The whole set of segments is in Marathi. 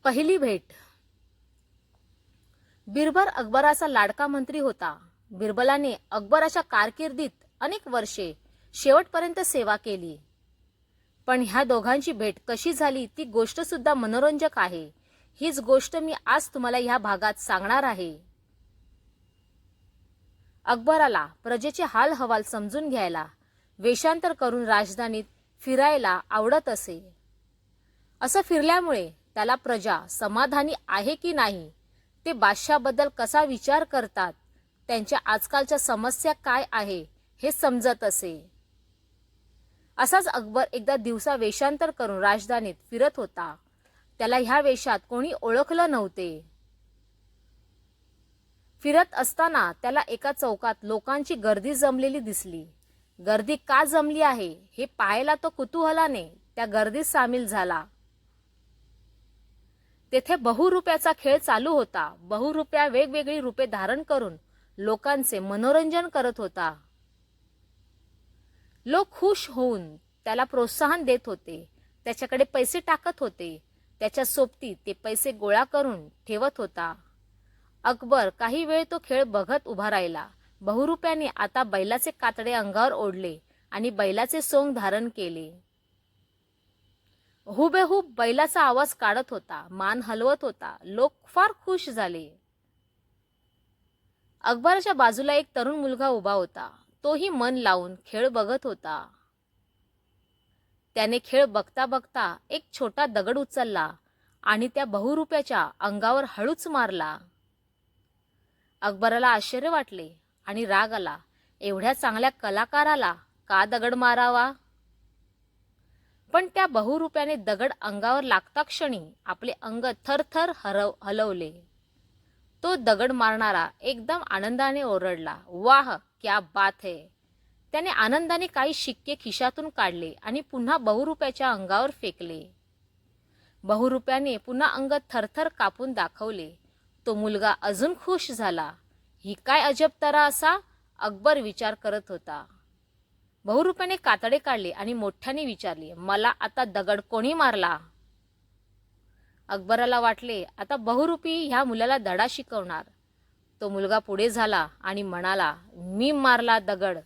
पहिली भेट. बिरबल अकबराचा लाडका मंत्री होता. बिरबलाने अकबराच्या कारकिर्दीत अनेक वर्षे शेवटपर्यंत सेवा केली. पण ह्या दोघांची भेट कशी झाली ती गोष्ट सुद्धा मनोरंजक आहे. हीच गोष्ट मी आज तुम्हाला ह्या भागात सांगणार आहे. अकबराला प्रजेचे हाल हवाल समजून घ्यायला, वेषांतर करून राजधानीत फिरायला आवडत असे. असं फिरल्यामुळे त्याला प्रजा समाधानी आहे की नाही, ते बादशाहबद्दल कसा विचार करतात, त्यांच्या आजकालच्या समस्या काय आहे हे समजत असे. असाच अकबर एकदा दिवसा वेषांतर करून राजधानीत फिरत होता. त्याला ह्या वेशात कोणी ओळखलं नव्हते. फिरत असताना त्याला एका चौकात लोकांची गर्दी जमलेली दिसली. गर्दी का जमली आहे हे पाहायला तो कुतूहलाने त्या गर्दीत सामील झाला. तेथे बहुरूप्याचा खेळ चालू होता. बहुरूप्या वेगवेगळी रूपे धारण करून लोकांचे मनोरंजन करत होता. लोक खुश होऊन त्याला प्रोत्साहन देत होते. त्याच्याकडे पैसे टाकत होते. त्याच्या सोबती ते पैसे गोळा करून ठेवत होता. अकबर काही वेळ तो खेळ बघत उभा राहिला. बहुरूप्याने आता बैलाचे कातडे अंगावर ओढले आणि बैलाचे सोंग धारण केले. हुबेहूब बैलाचा आवाज काढत होता, मान हलवत होता. लोक फार खुश झाले. अकबराच्या बाजूला एक तरुण मुलगा उभा होता. तोही मन लावून खेळ बघत होता. त्याने खेळ बघता बघता एक छोटा दगड उचलला आणि त्या बहुरूप्याच्या अंगावर हळूच मारला. अकबराला आश्चर्य वाटले आणि राग आला. एवढ्या चांगल्या कलाकाराला का दगड मारावा? पण त्या बहुरूप्याने दगड अंगावर लागता क्षणी आपले अंग थरथर हलवले. तो दगड मारणारा एकदम आनंदाने ओरडला, वाह क्या बात है. त्याने आनंदाने काही शिक्के खिशातून काढले आणि पुन्हा बहुरूप्याच्या अंगावर फेकले. बहुरूप्याने पुन्हा अंग थरथर कापून दाखवले. तो मुलगा अजून खुश झाला. ही काय अजब तरा असा, अकबर विचार करत होता. बहुरूप्याने कातडे काढले आणि मोठ्याने विचारले, मला आता दगड कोणी मारला? अकबराला वाटले आता बहुरूपी ह्या मुलाला धडा शिकवणार. तो मुलगा पुढे झाला आणि म्हणाला, मी मारला दगड.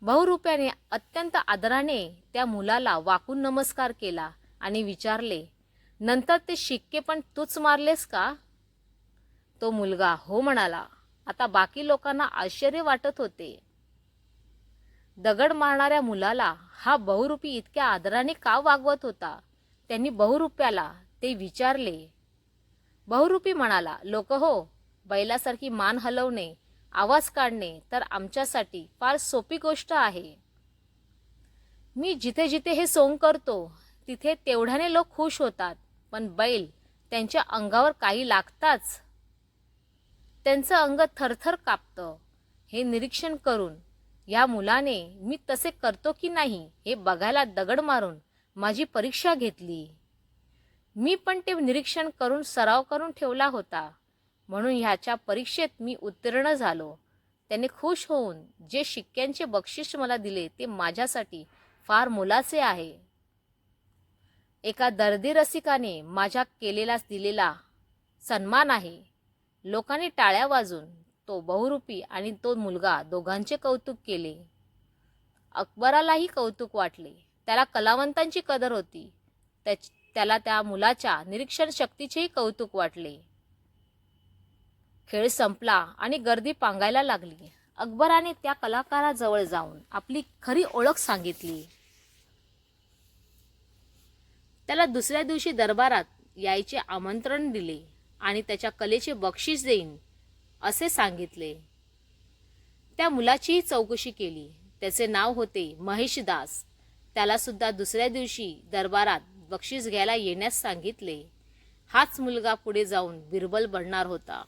बहुरूप्याने अत्यंत आदराने त्या मुलाला वाकून नमस्कार केला आणि विचारले, नंतर ते शिक्के पण तूच मारलेस का? तो मुलगा हो म्हणाला. आता बाकी लोकांना आश्चर्य वाटत होते. दगड मारणाऱ्या मुलाला हा बहुरूपी इतक्या आदराने का वागवत होता? त्यांनी बहुरूप्याला ते विचारले. बहुरूपी म्हणाला, लोक हो, बैलासारखी मान हलवणे, आवाज काढणे तर आमच्यासाठी फार सोपी गोष्ट आहे. मी जिथे जिथे हे सोंग करतो तिथे तेवढ्याने लोक खुश होतात. पण बैल, त्यांच्या अंगावर काही लागताच त्यांचं अंग थरथर कापतं. हे निरीक्षण करून या मुलाने मी तसे करतो की नाही हे बघायला दगड मारून माझी परीक्षा घेतली. मी पण ते निरीक्षण करून सराव करून ठेवला होता, म्हणून ह्याच्या परीक्षेत मी उत्तीर्ण झालो. त्याने खुश होऊन जे शिक्क्यांचे बक्षीस मला दिले ते माझ्यासाठी फार मोलाचे आहे. एका दर्दी रसिकाने माझ्या केलेला दिलेला सन्मान आहे. लोकांनी टाळ्या वाजून तो बहुरूपी आणि तो मुलगा दोघांचे कौतुक केले. अकबरालाही कौतुक वाटले. त्याला कलावंतांची कदर होती. त्याला त्या मुलाच्या निरीक्षण शक्तीचेही कौतुक वाटले. खेळ संपला आणि गर्दी पांगायला लागली. अकबराने त्या कलाकाराजवळ जाऊन आपली खरी ओळख सांगितली. त्याला दुसऱ्या दिवशी दरबारात यायचे आमंत्रण दिले आणि त्याच्या कलेचे बक्षीस देईन असे सांगितले. त्या मुलाचीही चौकशी केली. त्याचे नाव होते महेशदास. त्याला सुद्धा दुसऱ्या दिवशी दरबारात बक्षीस घ्यायला येण्यास सांगितले. हाच मुलगा पुढे जाऊन बिरबल बनणार होता.